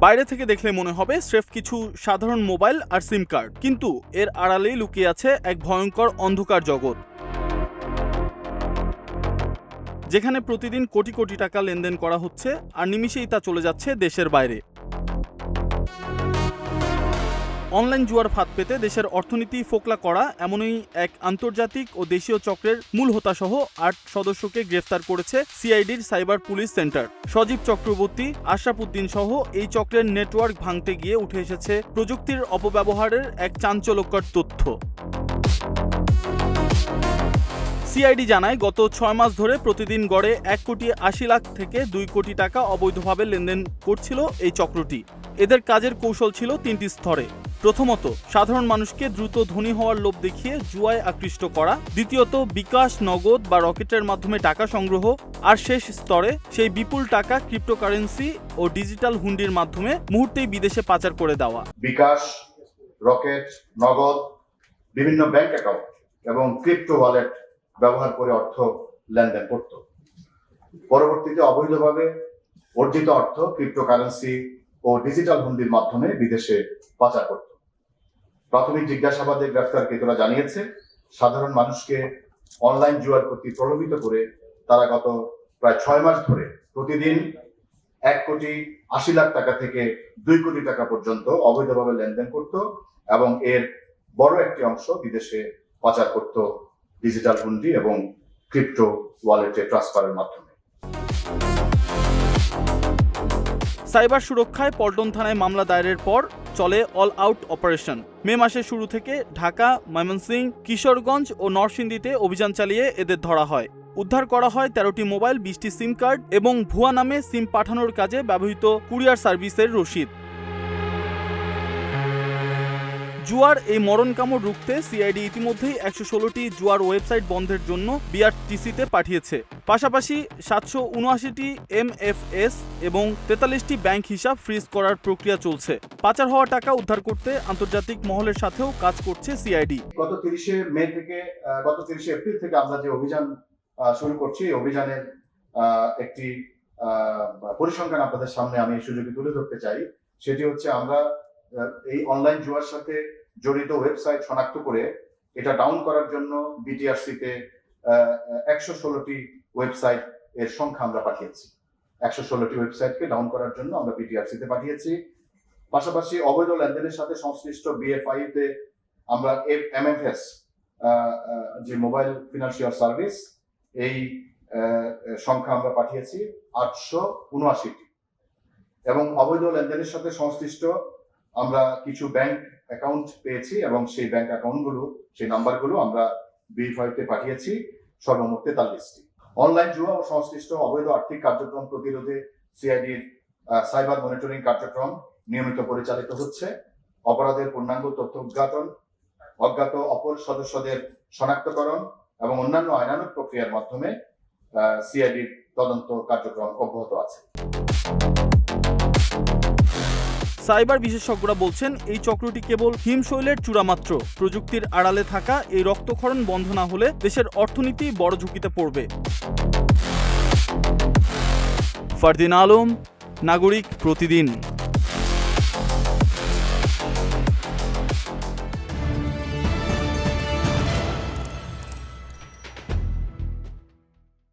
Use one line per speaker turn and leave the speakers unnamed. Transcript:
বাইরে থেকে দেখলে মনে হবে স্রেফ কিছু সাধারণ মোবাইল আর সিম কার্ড, কিন্তু এর আড়ালেই লুকিয়ে আছে এক ভয়ঙ্কর অন্ধকার জগৎ, যেখানে প্রতিদিন কোটি কোটি টাকা লেনদেন করা হচ্ছে আর নিমিষেই তা চলে যাচ্ছে দেশের বাইরে। অনলাইন জুয়ার ফাঁদ পেতে দেশের অর্থনীতি ফোকলা করা এমনই এক আন্তর্জাতিক ও দেশীয় চক্রের মূল হোতাসহ ৮ সদস্যকে গ্রেফতার করেছে সিআইডির সাইবার পুলিশ সেন্টার। সজীব চক্রবর্তী, আশরাফ উদ্দিন সহ এই চক্রের নেটওয়ার্ক ভাঙতে গিয়ে উঠে এসেছে প্রযুক্তির অপব্যবহারের এক চাঞ্চল্যকর তথ্য। সিআইডি জানায়, গত ৬ মাস ধরে প্রতিদিন গড়ে ১,৮০,০০,০০০ থেকে ২ কোটি টাকা অবৈধভাবে লেনদেন করছিল এই চক্রটি। এদের কাজের কৌশল ছিল ৩টি স্তরে। প্রথমত, সাধারণ মানুষকে দ্রুত ধনী হওয়ার লোভ দেখিয়ে জুয়ায় আকৃষ্ট করা। দ্বিতীয়ত, বিকাশ, নগদ বা রকেটের মাধ্যমে টাকা সংগ্রহ। আর শেষ স্তরে সেই বিপুল টাকা ক্রিপ্টোকারেন্সি ও ডিজিটাল হুন্ডির মাধ্যমে মুহূর্তেই বিদেশে পাচার করে দেওয়া।
বিকাশ, রকেট, নগদ, বিভিন্ন ব্যাংক অ্যাকাউন্ট এবং ক্রিপ্টো ওয়ালেট ব্যবহার করে অর্থ লেনদেন করত। পরবর্তীতে অবৈধভাবে অর্জিত অর্থ ক্রিপ্টোকারেন্সি ও ডিজিটাল হুন্ডির মাধ্যমে বিদেশে পাচার করত। প্রাথমিক জিজ্ঞাসাবাদে গ্রেফতারকৃতরা জানিয়েছে, সাধারণ মানুষকে অনলাইন জুয়ার প্রতি প্রলোভিত করে তারা গত প্রায় ৬ মাস ধরে প্রতিদিন ১,৮০,০০,০০০ টাকা থেকে ২ কোটি টাকা পর্যন্ত অবৈধভাবে লেনদেন করত এবং এর বড় একটি অংশ বিদেশে পাচার করত ডিজিটাল হুন্ডি এবং ক্রিপ্টো ওয়ালেটে ট্রান্সফারের মাধ্যমে।
সাইবার সুরক্ষায় পল্টন থানায় মামলা দায়েরের পর চলে অল আউট অপারেশন। মে মাসের শুরু থেকে ঢাকা, ময়মনসিংহ, কিশোরগঞ্জ ও নরসিংদীতে অভিযান চালিয়ে এদের ধরা হয়। উদ্ধার করা হয় ১৩টি মোবাইল, ২০টি সিম কার্ড এবং ভুয়া নামে সিম পাঠানোর কাজে ব্যবহৃত কুরিয়ার সার্ভিসের রসিদ। জুয়ার এই মরণ কামড় রুখতে সিআইডি ইতিমধ্যেই ১১৬টি জুয়ার ওয়েবসাইট বন্ধের জন্য বিআরটিসিতে পাঠিয়েছে। পাশাপাশি ৭৭৯টি এমএফএস এবং ৪৩টি ব্যাংক হিসাব ফ্রিজ করার প্রক্রিয়া চলছে। পাচার হওয়া টাকা উদ্ধার করতে আন্তর্জাতিক মহলের সাথেও কাজ করছে সিআইডি।
গত ৩০শে এপ্রিল থেকে আমরা যে অভিযান শুরু করছি, অভিযানের একটি পরিসংখ্যান আপনাদের সামনে আমি এই সুযোগে তুলে ধরতে চাই। সেটি হচ্ছে, আমরা এই অনলাইন জুয়ার সাথে জড়িত ওয়েবসাইট শনাক্ত করে এটা ডাউন করার জন্য বিটিআরসিতে ১১৬টি ওয়েবসাইট এর সংখ্যা আমরা পাঠিয়েছি। ১১৬টি ওয়েবসাইটকে ডাউন করার জন্য আমরা বিটিআরসিতে পাঠিয়েছি। পাশাপাশি অবৈধ লেনদেনের সাথে সংশ্লিষ্ট বিএফআইতে আমরা এমএফএস যে মোবাইল ফিনান্সিয়াল সার্ভিস, এই সংখ্যা আমরা পাঠিয়েছি ৮৭৯টি। এবং অবৈধ লেনদেনের সাথে সংশ্লিষ্ট আমরা কিছু ব্যাংক অ্যাকাউন্ট পেয়েছি এবং সেই ব্যাংক অ্যাকাউন্টগুলো, সেই নাম্বারগুলো আমরা বিএফআইতে পাঠিয়েছি সর্বমোট ৪৩টি। অনলাইন জুয়া ও সংশ্লিষ্ট অবৈধ আর্থিক কার্যক্রম প্রতিরোধে সিআইডির সাইবার মনিটরিং কার্যক্রম নিয়মিত পরিচালিত হচ্ছে। অপরাধের পূর্ণাঙ্গ তথ্য উদ্ঘাটন, অজ্ঞাত অপর সদস্যদের শনাক্তকরণ এবং অন্যান্য আইনানুগ প্রক্রিয়ার মাধ্যমে সিআইডির তদন্ত কার্যক্রম অব্যাহত আছে।
সাইবার বিশেষজ্ঞরা বলছেন, এই চক্রটি কেবল হিমশৈলের চূড়ামাত্র। প্রযুক্তির আড়ালে থাকা এই রক্তক্ষরণ বন্ধ না হলে দেশের অর্থনীতি বড় ঝুঁকিতে পড়বে। ফারদিন আলম, নাগরিক প্রতিদিন।